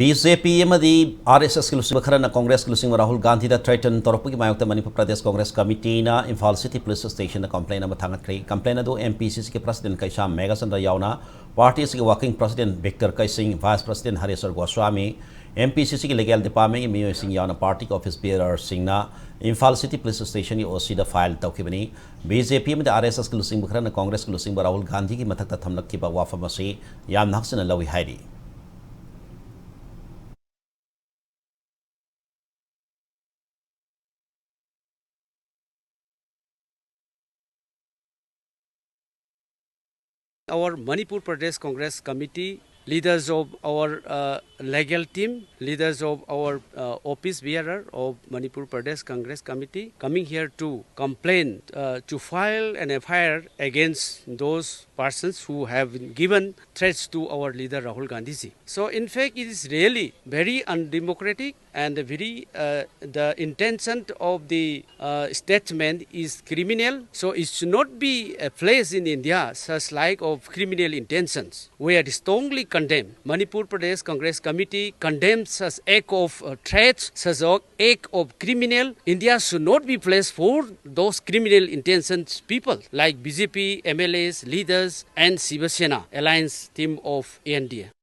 BJP amadi RSS ki lusing bakharana Congress ki lusing Rahul Gandhi da threaten torpu ki mayokta Manipur Pradesh Congress Committee na Imphal City Police Station na complain ama thangat kri complain ado MPCC ke President Kaisha Megasandra yauna party ki working president Victor Kaising Vice President Hareswar Goswami MPCC ki legal department ki Mio Singh yauna party office bearer Singh na Imphal City Police Station ki OC da file tawkibani BJP amadi RSS ki lusing bakharana Congress ki lusing Rahul Gandhi ki mathakta thamlak ki ba wafamasi yam naksana lawi haidi Our Manipur Pradesh Congress Committee, leaders of our legal team, leaders of our office bearer of Manipur Pradesh Congress Committee, coming here to complain, to file an FIR against those persons who have given threats to our leader Rahul Gandhi ji. So in fact, it is really very undemocratic and very the intention of the statement is criminal. So it should not be a place in India such like of criminal intentions. We are strongly condemn. Manipur Pradesh Congress Committee condemns such act of threats, such act of criminal. India should not be place for those criminal intentions people like BJP, MLAs, leaders and Shiva Sena alliance team of India.